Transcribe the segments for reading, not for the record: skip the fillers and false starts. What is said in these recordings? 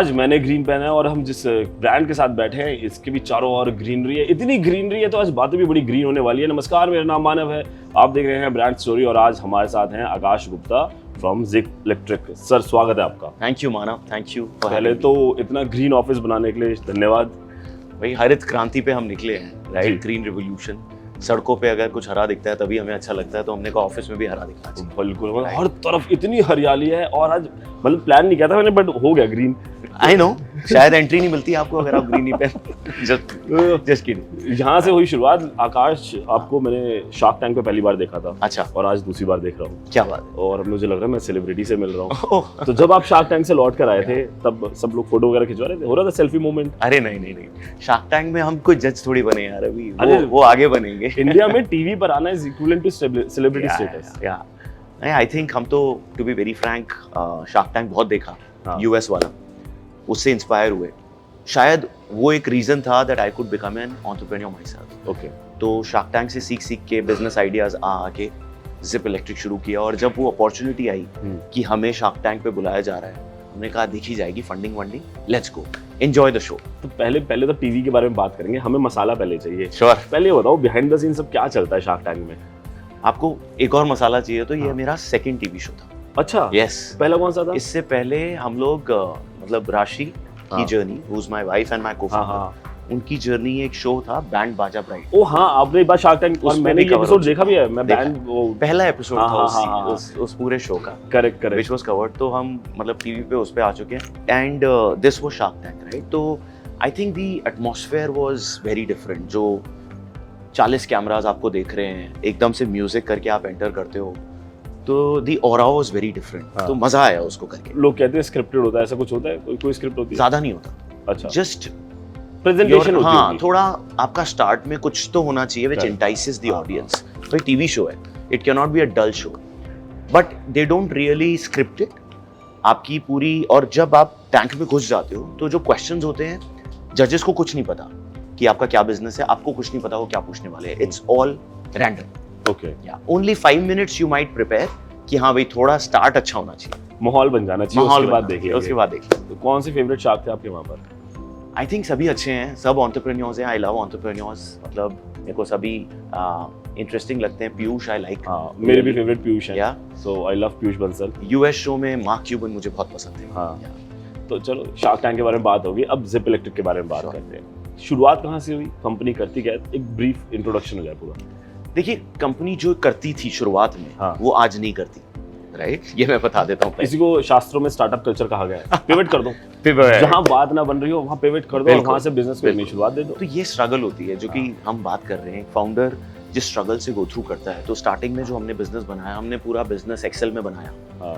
आज मैंने ग्रीन पहना है और हम जिस ब्रांड के साथ बैठे हैं इसके भी चारों ओर ग्रीनरी है, इतनी ग्रीनरी है तो आज बातें भी बड़ी ग्रीन होने वाली है। नमस्कार, मेरा नाम मानव है, आप देख रहे हैं ब्रांड स्टोरी और आज हमारे साथ हैं Akash Gupta from Zip electric. Sir, स्वागत है आपका। Thank you Manav, thank you. पहले तो इतना ग्रीन ऑफिस बनाने के लिए धन्यवाद। भाई हरित क्रांति पे हम निकले हैं, राइट? Green revolution. सड़कों पे अगर कुछ हरा दिखता है तभी हमें अच्छा लगता है, तो हमने कहा ऑफिस में भी हरा दिखना चाहिए। बिल्कुल, हर तरफ इतनी हरियाली है और आज मतलब प्लान नहीं किया था मैंने, बट हो गया ग्रीन। आई नो, शायद एंट्री नहीं मिलती आपको अगर आप ग्रीन नहीं पहन। Just kidding. यहाँ से हुई शुरुआत। आकाश, आपको मैंने शार्क टैंक पे पहली बार देखा था। अच्छा। और आज दूसरी बार देख रहा हूँ। क्या बात है। और मुझे लग रहा है मैं सेलिब्रिटी से मिल रहा हूँ। तो जब आप शार्क टैंक से लौट कर आए थे तब सब लोग फोटो वगैरह खिंचवा रहे थे, हो रहा था सेल्फी मोमेंट? अरे नहीं, शार्क टैंक में हम कोई जज थोड़ी बने यार, अभी वो आगे बनेंगे। इंडिया में टीवी पर आना is equivalent to celebrity status. नहीं, आई थिंक हम तो, to be very frank, shark tank बहुत देखा, यूएस वाला, उससे इंस्पायर हुए। शायद वो एक रीजन था that I could become an entrepreneur my self. Okay. तो शार्क टैंक से सीख के बिजनेस आइडियाज आके जिप इलेक्ट्रिक शुरू किया, और जब वो अपॉर्चुनिटी आई कि हमें शार्क टैंक पे बुलाया जा रहा है, हमने कहा देखी जाएगी, funding, let's go, enjoy the show. तो पहले तो टीवी के बारे में बात करेंगे, हमें मसाला पहले चाहिए। श्योर। पहले बताओ बिहाइंड द सीन सब क्या चलता है शार्क टैंक में? आपको एक और मसाला चाहिए तो ये मेरा सेकंड टीवी शो था। अच्छा। यस। पहला कौन सा था? इससे पहले हम लोग मतलब राशि की journey, who is my wife and my co-founder, उनकी जर्नी एक शो था, बैंड बाजा ब्राइड। ओ हाँ, आपने एक बार शार्क टैंक, और मैंने ये एपिसोड देखा भी है। मैं बैंड, वो पहला एपिसोड था उस पूरे शो का। Correct which was covered. तो हम मतलब टीवी पे उस पे आ चुके हैं, and this was Shark Tank, right? तो I think the atmosphere was very different. जो 40 कैमरास आपको देख रहे हैं, एकदम से म्यूजिक करके आप एंटर करते हो, तो दी ऑरा वाज वेरी डिफरेंट। तो मजा आया उसको करके। लोग कहते हैं स्क्रिप्टेड होता है, ऐसा कुछ होता है? कोई स्क्रिप्ट होती है? ज्यादा नहीं होता। अच्छा। जस्ट प्रेजेंटेशन होती है। हाँ, थोड़ा आपका स्टार्ट में कुछ तो होना चाहिए व्हिच एंटाइसेस द ऑडियंस। तो ये टीवी शो है, it can not be a dull show, but they don't really script it. आपकी पूरी, और जब आप टैंक में घुस जाते हो तो जो क्वेश्चंस होते हैं, जजेस को कुछ नहीं पता कि आपका क्या बिजनेस है, आपको कुछ नहीं पता वो क्या पूछने वाले हैं। It's all random. Okay. Only 5 minutes you might prepare कि हाँ भाई थोड़ा स्टार्ट अच्छा होना चाहिए, माहौल बन जाना चाहिए, उसके बाद देखिए। तो कौन से फेवरेट शार्क थे आपके वहाँ पर? आई थिंक सभी अच्छे हैं, सब एंटरप्रेन्योर्स हैं। आई लव एंटरप्रेन्योर्स, मतलब मेरे को सभी इंटरेस्टिंग लगते हैं। Piyush, I like. मेरे भी फेवरेट पीयूष हैं। Yeah so I love Piyush Bansal. US show में मार्क क्यूबन मुझे बहुत पसंद है। हाँ। तो चलो, शार्क टैंक के बारे में बात होगी, अब जिप इलेक्ट्रिक के बारे में बात करते हैं। शुरुआत कहाँ से हुई, कंपनी करती क्या है, एक ब्रीफ इंट्रोडक्शन हो जाए पूरा। देखिए, कंपनी जो करती थी शुरुआत में, वो आज नहीं करती, राइट? ये मैं बता देता हूँ। किसी को शास्त्रों में स्टार्टअप कल्चर कहा गया है। पिवट कर दो, जहाँ बात ना बन रही हो वहाँ पिवट कर दो और वहाँ से बिजनेस करने की शुरुआत दे दो। तो ये स्ट्रगल होती है जो कि हम बात कर रहे हैं। फाउंडर जिस स्ट्रगल से गो थ्रू करता है, तो स्टार्टिंग में जो हमने बिजनेस बनाया, हमने पूरा बिजनेस एक्सेल में बनाया,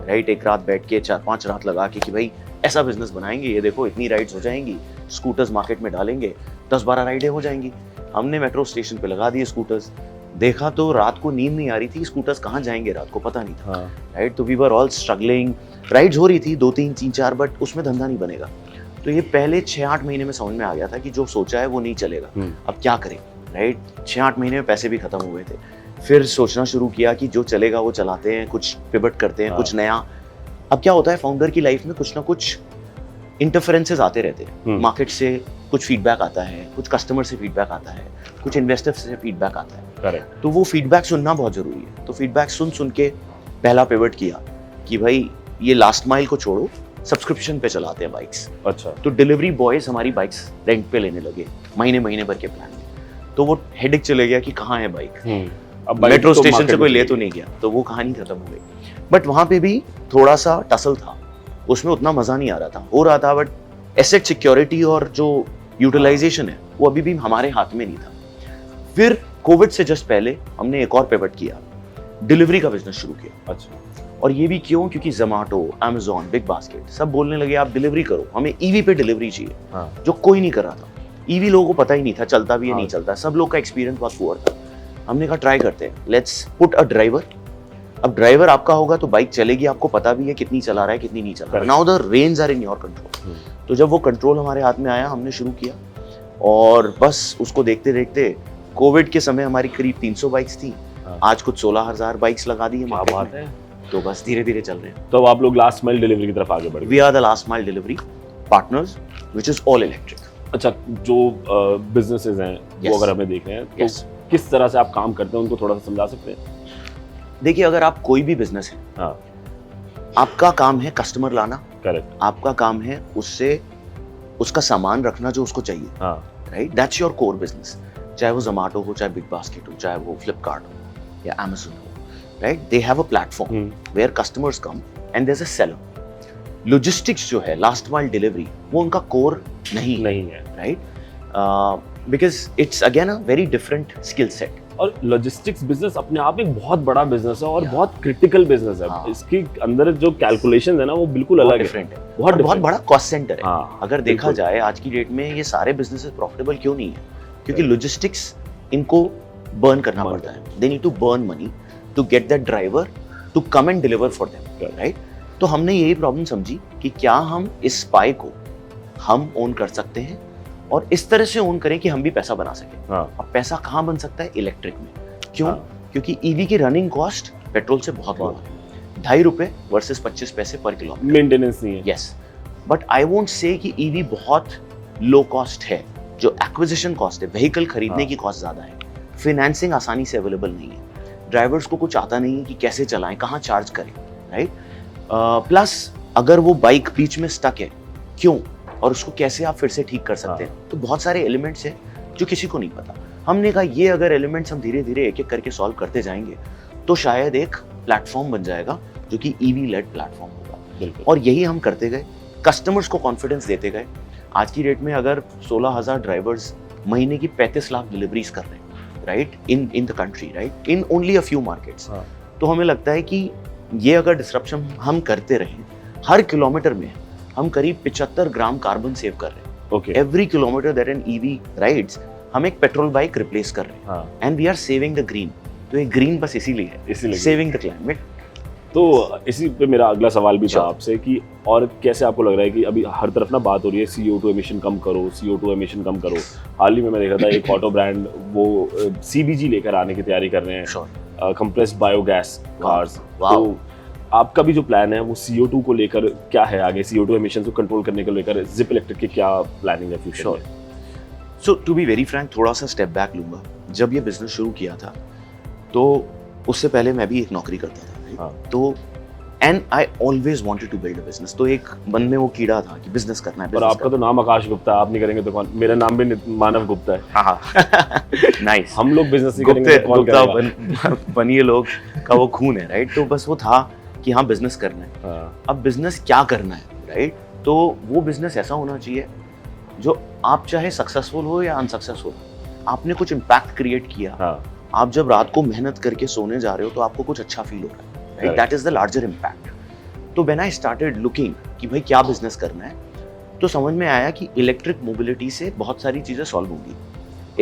राइट? एक रात बैठ के 4-5 रात लगा के कि भाई ऐसा बिजनेस बनाएंगे, ये देखो इतनी राइड्स हो जाएंगी, स्कूटर्स मार्केट में डालेंगे, 10-12 राइडें हो जाएंगी। हमने मेट्रो स्टेशन पे लगा दिए स्कूटर्स। देखा तो रात को नींद नहीं आ रही थी, स्कूटर्स कहाँ जाएंगे रात को पता नहीं था, राइट? तो we were all struggling. Rides हो रही थी 2-3, 3-4, बट उसमें धंधा नहीं बनेगा। तो ये पहले 6-8 महीने में समझ में आ गया था कि जो सोचा है वो नहीं चलेगा, अब क्या करें, राइट? 6-8 महीने में पैसे भी खत्म हुए थे। फिर सोचना शुरू किया कि जो चलेगा वो चलाते हैं, कुछ पिवट करते हैं, कुछ नया। अब क्या होता है, फाउंडर की लाइफ में कुछ ना कुछ इंटरफेरेंसेस आते रहते हैं। मार्केट से कुछ फीडबैक आता है, कुछ कस्टमर से फीडबैक आता है, कुछ इन्वेस्टर से फीडबैक आता है। करेक्ट। तो वो फीडबैक सुनना बहुत जरूरी है। तो फीडबैक सुन के पहला पिवट किया कि भाई ये लास्ट माइल को छोड़ो, सब्सक्रिप्शन पे चलाते हैं बाइक्स। अच्छा। तो डिलीवरी बॉयज हमारी बाइक्स रेंट पे लेने लगे, महीने भर के प्लान में। तो वो हेडेक चले गया कि कहाँ है बाइक, अब मेट्रो स्टेशन से कोई ले तो नहीं गया, तो वो कहानी खत्म हो गई। बट वहां पे भी थोड़ा सा टसल था, उसमें उतना मजा नहीं आ रहा था, हो रहा था, बट एसेट सिक्योरिटी और जो यूटिलाइजेशन है वो अभी भी हमारे हाथ में नहीं था। फिर कोविड से जस्ट पहले हमने एक और पिवट किया, डिलीवरी का बिजनेस शुरू किया। अच्छा। और ये भी क्यों? क्योंकि ज़ोमैटो, अमेज़न, बिग बास्केट सब बोलने लगे आप डिलीवरी करो, हमें ईवी पे डिलीवरी चाहिए, जो कोई नहीं कर रहा था। ईवी लोगों को पता ही नहीं था चलता भी है नहीं चलता, सब लोग का एक्सपीरियंस बहुत पुअर था। हमने कहा ट्राई करते हैं, लेट्स पुट अ ड्राइवर। अब ड्राइवर आपका होगा तो बाइक चलेगी, आपको पता भी है कितनी चला रहा है कितनी नहीं चला रहा है। Now the range are in your control. तो जब वो कंट्रोल हमारे हाथ में आया, हमने शुरू किया, और बस उसको देखते देखते कोविड के समय हमारी करीब 300 बाइक्स थी, आज कुछ 16,000 बाइक्स लगा दी है मार्केट में। तो बस धीरे धीरे चल रहे हैं। तो अब आप लोग लास्ट माइल डिलीवरी की तरफ आगे बढ़ गए। We are the last mile delivery. partners, which is all electric. अच्छा, जो बिजनेसेस हैं वो Yes. अगर हमें देख रहे हैं तो Yes. किस तरह से आप काम करते हैं उनको थोड़ा सा समझा सकते हैं? देखिए, अगर आप कोई भी बिजनेस है, हाँ, आपका काम है कस्टमर लाना, करेक्ट, आपका काम है उससे उसका सामान रखना जो उसको चाहिए, हाँ, right? That's your core business. चाहे वो जोमेटो हो, चाहे बिग बास्केट हो, चाहे वो फ्लिपकार्ट हो या Amazon हो, right? They have a platform where customers come and there is a seller. Logistics जो है, लास्ट माइल डिलीवरी, वो उनका कोर नहीं है, right? Because it's again a very different skill set. और लॉजिस्टिक्स बिजनेस अपने आप एक बहुत बड़ा बिजनेस है और Yeah. बहुत क्रिटिकल बिजनेस है. हाँ. इसके अंदर जो कैलकुलेशन है ना वो बिल्कुल बहुत अलग है, डिफरेंट है, बहुत बहुत different. बड़ा कॉस्ट सेंटर है. हाँ, अगर देखा बिल्कुल. जाए आज की डेट में ये सारे बिजनेसेस प्रॉफिटेबल क्यों नहीं है? क्योंकि Right. लॉजिस्टिक्स इनको बर्न करना Burn पड़ता है. They need to burn money to get that driver to come and deliver for them, Right. Right? तो हमने यही प्रॉब्लम समझी कि क्या हम इस पाई को हम ओन कर सकते हैं और इस तरह से ओन करें कि हम भी पैसा बना सकें. हाँ, अब पैसा कहाँ बन सकता है? इलेक्ट्रिक में. क्यों? हाँ. क्योंकि ईवी की रनिंग कॉस्ट पेट्रोल से बहुत लो है. ₹2.5 वर्सेस 25 पैसे पर किलोमीटर. मेंटेनेंस नहीं है. Yes, but I won't say कि ईवी बहुत लो कॉस्ट है. जो एक्विजिशन कॉस्ट है, व्हीकल खरीदने हाँ. की कॉस्ट ज्यादा है. फाइनेंसिंग आसानी से अवेलेबल नहीं है. ड्राइवर्स को कुछ आता नहीं है कि कैसे चलाएं, कहाँ चार्ज करें, राइट? प्लस अगर वो बाइक बीच में स्टक है, क्यों, और उसको कैसे आप फिर से ठीक कर सकते हैं. तो बहुत सारे एलिमेंट्स हैं जो किसी को नहीं पता. हमने कहा ये अगर एलिमेंट्स हम धीरे धीरे एक एक करके सॉल्व करते जाएंगे तो शायद एक प्लेटफॉर्म बन जाएगा जो कि ईवी लेड प्लेटफॉर्म होगा. बिल्कुल. और यही हम करते गए, कस्टमर्स को कॉन्फिडेंस देते गए. आज की डेट में अगर 16,000 ड्राइवर्स महीने की 35 लाख डिलीवरीज कर रहे हैं, right, in the country, right, in only a few markets. हाँ. तो हमें लगता है कि ये अगर डिस्रप्शन हम करते रहें, हर किलोमीटर में हम करीब 75 ग्राम कार्बन सेव कर रहे हैं. Okay. Every kilometre that an EV rides, हम एक पेट्रोल बाइक रिप्लेस कर रहे हैं. हाँ, and we are saving the green. तो ये ग्रीन बस इसीलिए है, इसीलिए. Saving the climate. तो इसी पे मेरा अगला सवाल भी था Sure. आपसे कि और कैसे आपको लग रहा है कि अभी हर तरफ ना बात हो रही है CO2 एमिशन कम करो, CO2 एमिशन कम करो. हाल ही में मैं देखा था एक ऑटो ब्रांड वो CBG लेकर आने की तैयारी कर रहे हैं, sure. Compressed biogas cars. Wow. तो आपका भी जो प्लान है वो CO2 को लेकर क्या है आगे? CO2 एमिशन को कंट्रोल करने को लेकर जिप इलेक्ट्रिक की क्या प्लानिंग है फ्यूचर Sure. में? सो टू बी वेरी फ्रैंक, थोड़ा सा स्टेप बैक लूंगा. जब ये बिजनेस शुरू किया था तो उससे पहले मैं भी एक नौकरी करता था, right? हाँ. तो and I always wanted to build a business. तो एक मन में वो कीड़ा था कि बिजनेस करना है. और आपका तो नाम आकाश गुप्ता है, आप नहीं करेंगे तो कौन? मेरा नाम भी मानव गुप्ता है. हाँ, नाइस. हम लोग बिजनेस नहीं करेंगे तो कौन करेगा? बनिए लोग का वो खून है, राइट? तो बस वो था कि हाँ बिजनेस करना है. हाँ, अब बिजनेस क्या करना है, राइट? तो वो बिजनेस ऐसा होना चाहिए जो आप चाहे सक्सेसफुल हो या अनसक्सेसफुल, आपने कुछ इम्पैक्ट क्रिएट किया. हाँ, आप जब रात को मेहनत करके सोने जा रहे हो तो आपको कुछ अच्छा फील हो रहा है, right? Correct. That is the larger impact. तो व्हेन आई स्टार्टेड लुकिंग कि भाई क्या बिजनेस करना है, तो समझ में आया कि इलेक्ट्रिक मोबिलिटी से बहुत सारी चीजें सॉल्व होंगी.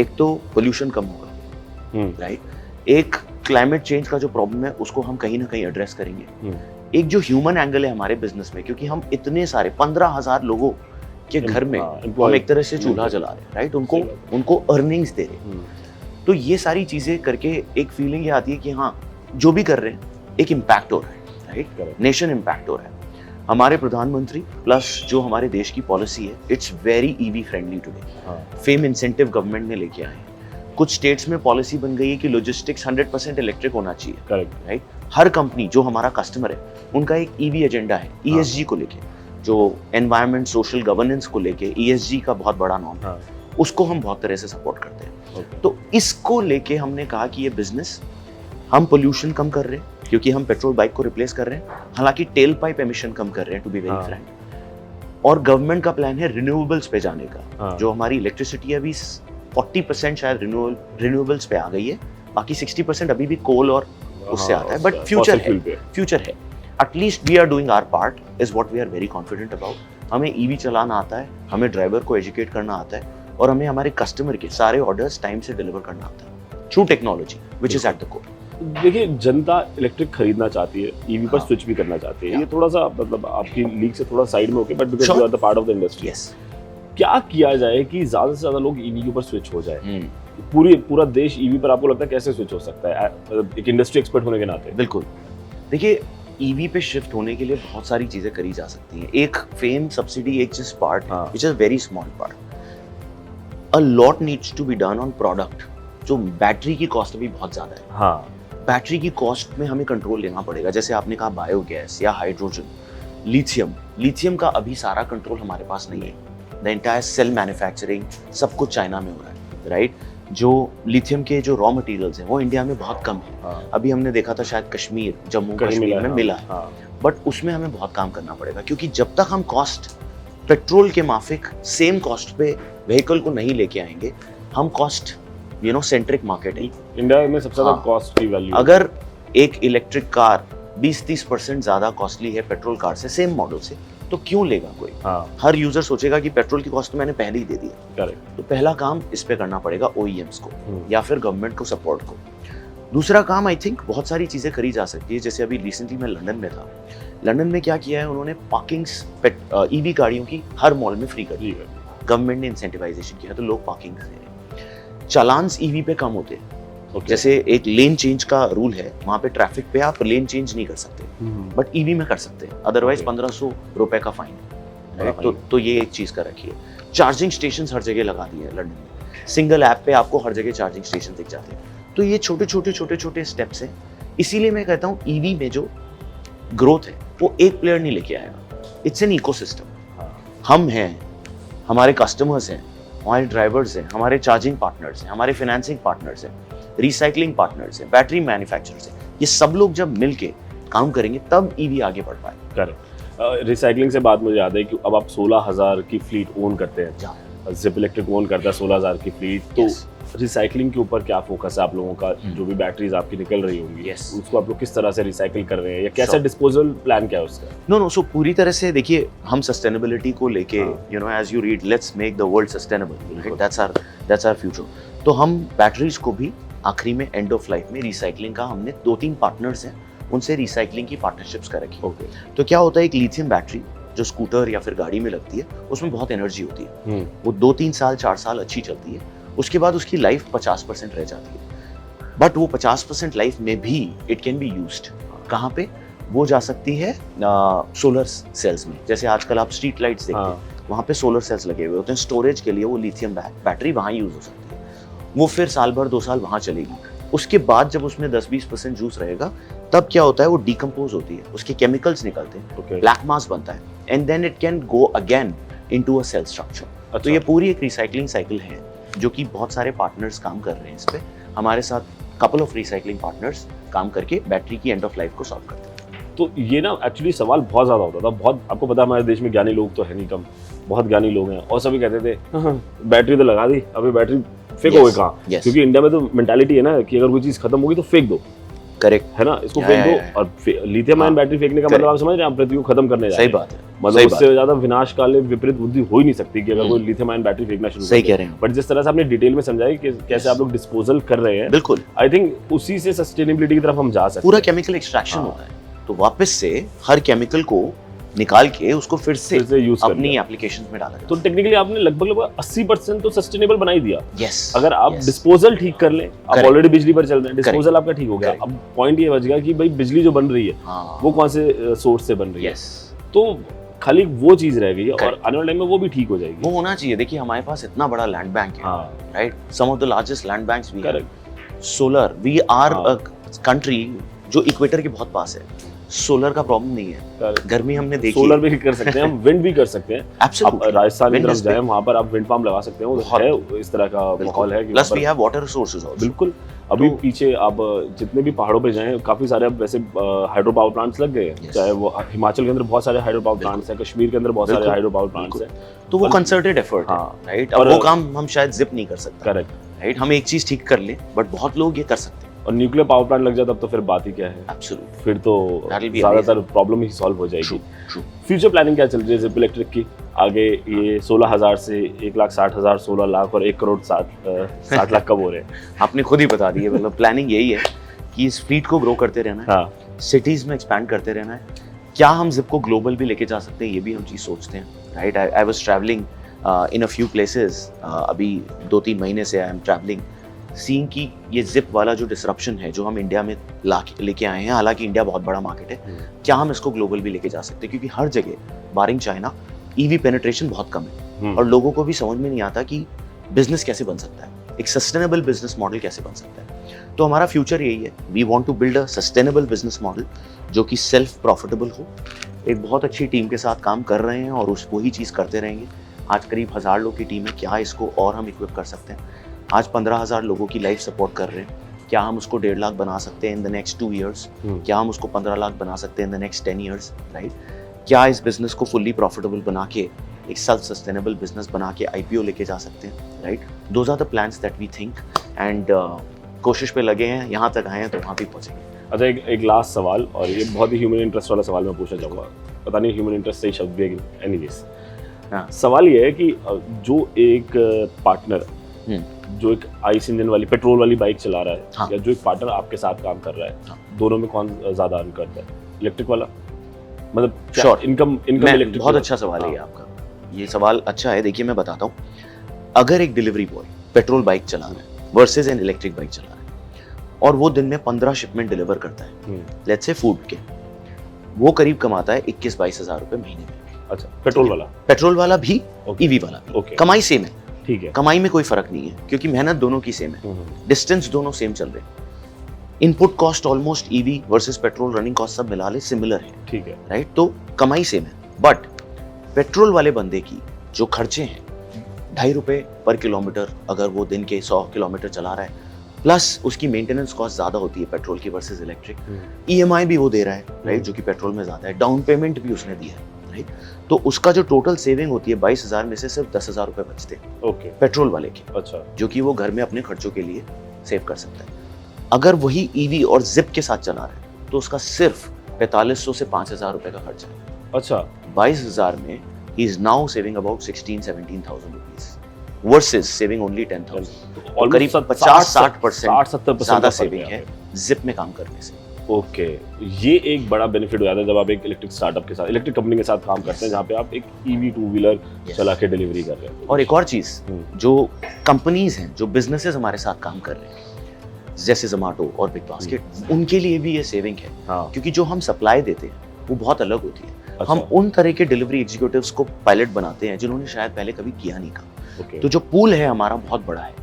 एक तो पोल्यूशन कम होगा, राइट? एक क्लाइमेट चेंज का जो प्रॉब्लम है उसको हम कहीं ना कहीं एड्रेस करेंगे. एक जो ह्यूमन एंगल है हमारे बिजनेस में, क्योंकि हम इतने सारे 15,000 लोगों के घर में हम एक तरह से चूल्हा जला रहे हैं, राइट? उनको अर्निंग्स दे रहे हैं. तो ये सारी चीजें करके एक फीलिंग ये आती है कि हाँ जो भी कर रहे हैं एक इम्पैक्ट हो रहा है, राइट? नेशन इम्पैक्ट हो रहा है. हमारे प्रधानमंत्री प्लस जो हमारे देश की पॉलिसी है, it's very EV friendly today. Fame incentive government ने लेके आए हैं. कुछ स्टेट्स में पॉलिसी बन गई है कि लॉजिस्टिक्स 100% इलेक्ट्रिक होना चाहिए, करेक्ट, राइट? हर कंपनी जो हमारा कस्टमर है उनका एक ईवी एजेंडा है, ESG को लेके, जो एनवायरनमेंट सोशल गवर्नेंस को लेके ESG का बहुत बड़ा नाम है. उसको हम बहुत तरह से सपोर्ट करते हैं. तो इसको लेके हमने कहा कि ये बिजनेस, हम पोल्यूशन कम कर रहे हैं क्योंकि हम पेट्रोल बाइक को रिप्लेस कर रहे हैं, हालांकि टेल पाइप एमिशन कम कर रहे हैं, टू बी वेरी फ्रैंक. और गवर्नमेंट का प्लान है रिन्यूएबल्स पे जाने का. जो हमारी इलेक्ट्रिसिटी अभी 40% शायद रिन्यूएबल्स पे आ गई है, बाकी 60% अभी भी कोल और उससे आता है. बट फ्यूचर है. At least we are doing our part, is what we are very confident about. हमें ईवी चलाना आता है, हमें ड्राइवर को एजुकेट करना आता है, और हमें हमारे कस्टमर के सारे ऑर्डर्स टाइम से डिलीवर करना आता है through technology which is at the core. देखिए, जनता इलेक्ट्रिक खरीदना चाहती है, ईवी पर स्विच भी करना चाहती है. ये थोड़ा सा मतलब आपकी लीग से थोड़ा साइड में होके, but because you are the part of the industry. Yes. क्या किया जाए कि ज्यादा से ज्यादा लोग ईवी के ऊपर स्विच हो जाए? पूरा देश ईवी पर आपको लगता है कैसे स्विच हो सकता है एक इंडस्ट्री एक्सपर्ट होने के नाते? बिल्कुल. देखिए, ईवी पे शिफ्ट होने के लिए बहुत सारी चीजें करी जा सकती हैं। एक फेम सब्सिडी एक जिस पार्ट है, हाँ। Which is very small part. A lot needs to be done on product. जो बैटरी की कॉस्ट अभी बहुत ज्यादा है, हाँ, बैटरी की कॉस्ट में हमें कंट्रोल लेना पड़ेगा। जैसे आपने कहा बायोगैस या हाइड्रोजन, लिथियम का अभी सारा कंट्रोल हमारे पास नहीं है। द एंटायर सेल मैन्युफैक्चरिंग सब कुछ चाइना में हो रहा है, राइट? जो लिथियम के जो रॉ मटेरियल्स हैं वो इंडिया में बहुत कम है। हाँ, अभी हमने देखा था शायद कश्मीर, जम्मू कहीं कश्मीर में हाँ, मिला है, हाँ, बट उसमें हमें बहुत काम करना पड़ेगा, क्योंकि जब तक हम कॉस्ट पेट्रोल के माफिक सेम कॉस्ट पे व्हीकल को नहीं लेके आएंगे, हम कॉस्ट सेंट्रिक मार्केट है। इंडिया में सबसे ज्यादा हाँ। कॉस्ट की वैल्यू अगर एक इलेक्ट्रिक कार 20-30% ज्यादा कॉस्टली है पेट्रोल कार से, सेम मॉडल से, तो क्यों लेगा कोई? हाँ, हर यूजर सोचेगा कि पेट्रोल की कॉस्ट तो मैंने पहले ही दे दी है। करेक्ट, तो पहला काम इस पे करना पड़ेगा OEMs को हम्म। या फिर गवर्नमेंट को सपोर्ट को। दूसरा काम आई थिंक बहुत सारी चीजें करी जा सकती है। जैसे अभी रिसेंटली मैं लंदन में था, लंदन में क्या किया है उन्होंने, पार्किंग्स ईवी गाड़ियों की हर मॉल में फ्री कर दी। ठीक है, गवर्नमेंट ने इंसेंटिवाइजेशन किया तो लोग पार्किंग दे रहे हैं। चालान्स ईवी पे कम होते हैं। ओके, जैसे एक लेन चेंज का रूल है, वहां पे ट्रैफिक पे आप लेन चेंज नहीं कर सकते, बट ईवी में कर सकते हैं, अदरवाइज Okay. 1500 रुपए का फाइन, बड़ा राइट? तो ये एक चीज का रखिए। चार्जिंग स्टेशन हर जगह लगा दिए हैं लंदन में, सिंगल ऐप पे आपको हर जगह चार्जिंग स्टेशन दिख जाते हैं। तो ये छोटे स्टेप्स हैं। इसीलिए मैं कहता हूँ ईवी में जो ग्रोथ है वो एक प्लेयर नहीं लेके आएगा, इट्स एन इकोसिस्टम। हाँ, हम हैं, हमारे कस्टमर्स हैं, हमारे ड्राइवर्स हैं, हमारे चार्जिंग पार्टनर्स हैं, हमारे फाइनेंसिंग पार्टनर्स हैं, रिसाइकलिंग पार्टनर्स हैं, बैटरी मैन्युफैक्चरर्स हैं। ये सब लोग जब मिलके काम करेंगे तब ईवी आगे बढ़ पाए। करेक्ट। रिसाइकलिंग से बात मुझे याद है कि अब आप 16,000 की फ्लीट ओन करते हैं, जिप इलेक्ट्रिक ओन करता है 16,000 की फ्लीट, तो Yes. रिसाइकलिंग के ऊपर क्या फोकस है आप लोगों का? जो भी बैटरीज आपकी निकल रही होंगी, Yes. उसको आप लोग किस तरह से रिसाइकिल कर रहे हैं, या कैसा Sure. डिस्पोजल प्लान क्या है उसका? नो सो पूरी तरह से देखिए, हम सस्टेनेबिलिटी को लेके हाँ। As you read, let's make the world sustainable, बिल्कुल। That's our future. तो हम बैटरीज को भी आखिरी में एंड ऑफ लाइफ में रिसाइकलिंग का, हमने 2-3 पार्टनर्स हैं उनसे रिसाइकलिंग की पार्टनरशिप्स कर रखी है। ओके, तो क्या होता है, एक लिथियम बैटरी जो स्कूटर या फिर गाड़ी में लगती है उसमें बहुत एनर्जी होती है, वो 2-3 साल 4 साल अच्छी चलती है, उसके बाद उसकी लाइफ 50% रह जाती है। बट वो 50% लाइफ में भी इट कैन बी यूज्ड कहाँ पे? वो जा सकती है सोलर सेल्स में। जैसे आजकल आप स्ट्रीट लाइट्स देखते हैं, वहाँ पे सोलर सेल्स लगे हुए होते हैं, स्टोरेज के लिए वो लिथियम बैटरी वहाँ यूज हो सकती है। वो फिर साल भर 2 साल वहाँ चलेगी। उसके बाद जब उसमें 10-20% जूस रहेगा, तब क्या होता है, वो डिकम्पोज होती है, उसके केमिकल्स निकलते हैं, ओके, ब्लैक मास बनता है, and then it can go again into a cell structure. तो ये पूरी एक रिसाइकलिंग साइकिल है जो कि बहुत सारे पार्टनर्स काम कर रहे हैं इस पे। हमारे साथ कपल ऑफ रिसाइकलिंग पार्टनर्स काम करके बैटरी की एंड ऑफ लाइफ को सॉल्व करते हैं। तो ये ना एक्चुअली सवाल बहुत ज़्यादा होता था, बहुत, आपको पता है हमारे देश में ज्ञानी लोग तो है नहीं कम, बहुत ज्ञानी लोग हैं, और सभी कहते थे बैटरी तो लगा दी, अभी बैटरी फेंकोगे कहाँ? yes. क्योंकि इंडिया में तो मेंटालिटी है ना कि अगर कोई चीज़ खत्म होगी तो फेंक दो, करेक्ट, है ना, इसको या, फेंक या, दो। या। और लिथियम आयन बैटरी फेंकने का मतलब आप समझ रहे हैं, आप पृथ्वी को खत्म करने जा रहे सही हैं। बात है, मतलब सही उससे ज्यादा विनाशकाली विपरीत बुद्धि हो ही नहीं सकती कि अगर कोई लिथियम आयन बैटरी फेंकना शुरू सही कर कह दे। रहे हैं, बट जिस तरह से आपने डिटेल में समझाई कि कैसे आप लोग डिस्पोजल कर रहे हैं, बिल्कुल आई थिंक उसी से सस्टेनेबिलिटी की तरफ हम जा सकते पूरा हैं। केमिकल एक्सट्रैक्शन हाँ। होता है, तो वापस से हर केमिकल को निकाल के उसको फिर से यूज अपनी एप्लीकेशंस में डाला तो जाता टेक्निकली आपने लगभग 80% तो सस्टेनेबल बना ही दिया। है। यस, अगर आप yes. डिस्पोजल ठीक कर लें, आप Correct. ऑलरेडी बिजली पर चल रहे हैं, डिस्पोजल आपका ठीक हो गया, Correct. अब पॉइंट ये बच गया कि भाई बिजली जो बन रही है हाँ, वो कौन से सोर्स से बन रही है, यस, तो खाली वो चीज रह गई है, और Correct. आने वाले टाइम में वो भी ठीक हो जाएगी। वो होना चाहिए। देखिए हमारे पास इतना बड़ा लैंड बैंक है, हाँ, right, some of the largest land banks we have. Correct, solar, we are हाँ। अ कंट्री जो इक्वेटर के बहुत पास है, सोलर का प्रॉब्लम नहीं है। करेक्ट। गर्मी हमने देखी, सोलर भी कर सकते हैं हम, विंड भी कर सकते हैं। आप एब्सोल्युटली, राजस्थान की Wind तरफ is जाएं, वहाँ पर आप विंड फार्म लगा सकते हैं, बहुत। है इस तरह का माहौल है कि प्लस वहाँ वी पर- हैव वाटर रिसोर्सेज आल्सो। बिल्कुल। अभी तो- पीछे आप जितने भी पहाड़ों पे जाएं, काफी सारे अब वैसे हाइड्रो पावर प्लांट्स लग गए हैं। Yes. चाहे वो हिमाचल के अंदर बहुत सारे हाइड्रो पावर बिल्कुल। प्लांट्स हैं, कश्मीर के अंदर बहुत सारे बिल्कुल। हाइड्रो पावर प्लांट्स हैं। तो वो और- कंसर्टेड एफर्ट है, हाँ, राइट। और- अब वो काम हम शायद जिप नहीं कर सकते, करेक्ट। राइट। हम एक चीज ठीक कर लें, बट बहुत लोग ये कर सकते हैं। और न्यूक्लियर पावर प्लांट लग जाए तब तो फिर बात ही क्या है, एब्सोल्युटली, फिर तो That'll be ज्यादातर प्रॉब्लम ही सॉल्व हो जाएगी। ट्रू। फ्यूचर प्लानिंग क्या चल रही है जिप इलेक्ट्रिक की? आगे ये 16,000 से 1,60,000, 16 लाख और 1 करोड़ 60 लाख कब हो रहे हैं? आपने खुद ही बता दिया, मतलब प्लानिंग यही है कि इस फ्लीट को ग्रो करते रहना है, हाँ, सिटीज में एक्सपैंड करते रहना है। क्या हम जिप को ग्लोबल भी लेके जा सकते हैं, ये भी हम चीज सोचते हैं, right. I was travelling in a few places, अभी 2-3 महीने से आई एम ट्रैवलिंग सीइंग कि ये जिप वाला जो डिसरप्शन है जो हम इंडिया में लेके आए हैं, हालांकि इंडिया बहुत बड़ा मार्केट है, क्या हम इसको ग्लोबल भी लेके जा सकते हैं? क्योंकि हर जगह बारिंग चाइना ईवी पेनिट्रेशन बहुत कम है और लोगों को भी समझ में नहीं आता कि बिजनेस कैसे बन सकता है, एक सस्टेनेबल बिजनेस मॉडल कैसे बन सकता है। तो हमारा फ्यूचर यही है, we want to build a sustainable business model जो कि सेल्फ प्रॉफिटेबल हो। एक बहुत अच्छी टीम के साथ काम कर रहे हैं और वही चीज़ करते रहेंगे। आज करीब 1000 लोग की टीम है, क्या इसको और हम इक्विप कर सकते हैं? आज 15,000 लोगों की लाइफ सपोर्ट कर रहे हैं, क्या हम उसको 1.5 लाख बना सकते हैं इन द नेक्स्ट 2 ईयर्स? क्या हम उसको 15 लाख बना सकते हैं in the next 10 years? Right? क्या इस बिजनेस को फुल्ली प्रॉफिटेबल बना के एक सेल्फ सस्टेनेबल बिजनेस बना के IPO लेके जा सकते हैं? Right? Those are the plans that we think and कोशिश पे लगे हैं, यहाँ तक आए हैं तो वहाँ भी पहुँचेंगे। अच्छा, एक लास्ट सवाल, और ये बहुत ही ह्यूमन इंटरेस्ट वाला सवाल मैं पूछना चाहूँगा। पता नहीं ह्यूमन इंटरेस्ट सही शब्द भी है, एनीवेज सवाल ये है कि जो एक पार्टनर जो एक आइस इंजन वाली पेट्रोल वाली बाइक चला रहा है, या जो एक पार्टनर आपके साथ काम कर रहा है, दोनों में कौन ज्यादा अर्न करता है? इलेक्ट्रिक वाला, मतलब श्योर इनकम इलेक्ट्रिक। बहुत अच्छा सवाल है आपका, ये सवाल अच्छा है। देखिए मैं बताता हूँ, अगर एक डिलीवरी बॉय पेट्रोल बाइक चला रहा है वर्सेज एन इलेक्ट्रिक बाइक चला रहा है और वो दिन में 15 शिपमेंट डिलीवर करता है, लेट्स से फूड के, वो करीब कमाता है 21-22 हज़ार रुपए महीने में। अच्छा, पेट्रोल वाला भी, ईवी वाला भी, कमाई सेम है। ठीक है, कमाई में कोई फर्क नहीं है क्योंकि मेहनत दोनों की सेम है, डिस्टेंस दोनों सेम चल रहे हैं, input cost almost EV versus petrol running cost सब मिला ले सिमिलर है। ठीक है, राइट? तो कमाई सेम है, बट पेट्रोल वाले बंदे की जो खर्चे हैं 2.5 रुपए पर किलोमीटर, अगर वो दिन के 100 किलोमीटर चला रहा है, प्लस उसकी मेंटेनेंस कॉस्ट ज्यादा होती है पेट्रोल की वर्सेस इलेक्ट्रिक, EMI भी वो दे रहा है, राइट, जो कि पेट्रोल में ज्यादा है, डाउन पेमेंट भी उसने दिया है, राइट? तो उसका जो टोटल सेविंग होती है 22,000 में से सिर्फ 10,000 रुपए बचते हैं, ओके, पेट्रोल वाले के। अच्छा, जो कि वो घर में अपने खर्चों के लिए सेव कर सकता है। अगर वही ईवी और जिप के साथ चला रहा है तो उसका सिर्फ 4500 से 5,000 रुपए का खर्चा है। अच्छा, 22,000 में he is now saving about 16-17,000 rupees versus saving only 10,000। और करीब 50-60% ज्यादा सेविंग है जिप में काम करने से। ओके, ये एक बड़ा बेनिफिट हो जाता है जब आप एक इलेक्ट्रिक स्टार्टअप के साथ, इलेक्ट्रिक कंपनी के साथ काम करते हैं, जहाँ पे आप एक EV 2 व्हीलर चला के डिलीवरी कर रहे हैं। और एक और चीज, जो कंपनीज हैं, जो बिजनेसेस हमारे साथ काम कर रहे हैं जैसे जोमेटो और बिग बास्केट, उनके लिए भी ये सेविंग है, क्योंकि जो हम सप्लाई देते हैं वो बहुत अलग होती है। हम उन तरह के डिलीवरी एग्जीक्यूटिव्स को पायलट बनाते हैं जिन्होंने शायद पहले कभी किया नहीं काम। तो जो पूल है हमारा बहुत बड़ा है।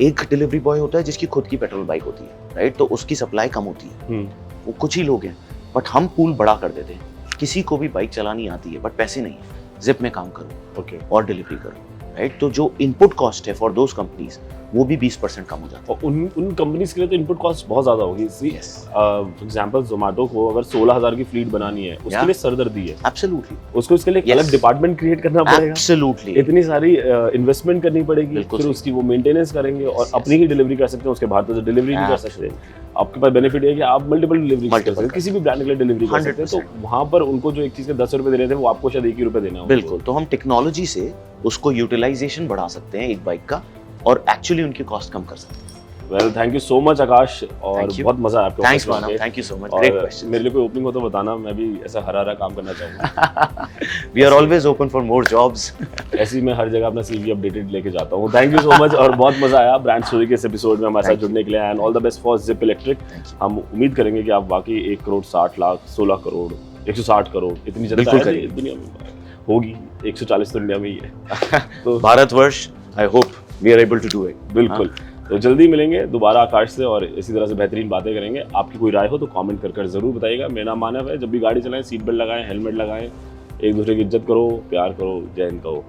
एक डिलीवरी बॉय होता है जिसकी खुद की पेट्रोल बाइक होती है, राइट? तो उसकी सप्लाई कम होती है, वो कुछ ही लोग हैं, बट हम पूल बड़ा कर देते हैं। किसी को भी बाइक चलानी आती है बट पैसे नहीं है, जिप में काम करो और डिलीवरी करो, राइट? तो जो इनपुट कॉस्ट है फॉर दोज कंपनीज वो भी 20% कम हो जाता है। और उन कंपनीज के लिए तो इनपुट कॉस्ट बहुत ज्यादा होगी। फॉर एग्जांपल जोमेटो को अगर 16,000 की फ्लीट बनानी है, उसके लिए सरदर्दी है। एब्सोल्युटली, उसको इसके लिए एक अलग डिपार्टमेंट क्रिएट करना पड़ेगा। एब्सोल्युटली, इतनी सारी इन्वेस्टमेंट करनी पड़ेगी, फिर उसकी वो मेंटेनेंस करेंगे और अपनी ही डिलीवरी कर सकते हैं, उसके बाहर तो डिलीवरी नहीं कर सकते। आपके पास बेनिफिट है कि आप मल्टीपल डिलीवरी कर सकते हैं, किसी भी ब्रांड के लिए डिलीवरी कर सकते हैं। तो वहाँ पर उनको जो एक चीज के 10 रुपए दे रहे थे वो आपको शायद 1 ही रुपए देना होगा। बिल्कुल, तो हम टेक्नोलॉजी से उसको यूटिलाइजेशन बढ़ा सकते हैं एक बाइक का और एक्चुअली उनकी कॉस्ट कम कर सकते हैं। Well, thank you so much Akash, और बहुत मजा आया आपको। Thanks Manav, thank you so much, great question. मेरे लिए कोई ओपनिंग हो तो बताना, मैं भी ऐसा हरा काम करना चाहूँगा। We are always open for more jobs. ऐसे ही मैं हर जगह अपना CV अपडेटेड लेके जाता हूँ। थैंक यू सो मच, और बहुत मजा आया ब्रांड स्टोरी के इस एपिसोड में हमारे साथ जुड़ने के लिए, and all the best for zip electric. हम उम्मीद करेंगे कि आप वाकई 1 करोड़ 60 लाख 16 करोड़ 160 करोड़ इतनी जनता है दुनिया में होगी, 140 तो इंडिया में ही है। तो Bharatvarsh, I hope we are able to do it. बिल्कुल, तो जल्दी मिलेंगे दोबारा आकाश से और इसी तरह से बेहतरीन बातें करेंगे। आपकी कोई राय हो तो कमेंट कर जरूर बताइएगा। मेरा नाम मानव है। जब भी गाड़ी चलाएं सीट बेल्ट लगाएं, हेलमेट लगाएं, एक दूसरे की इज्जत करो, प्यार करो, जय हिंद कहो।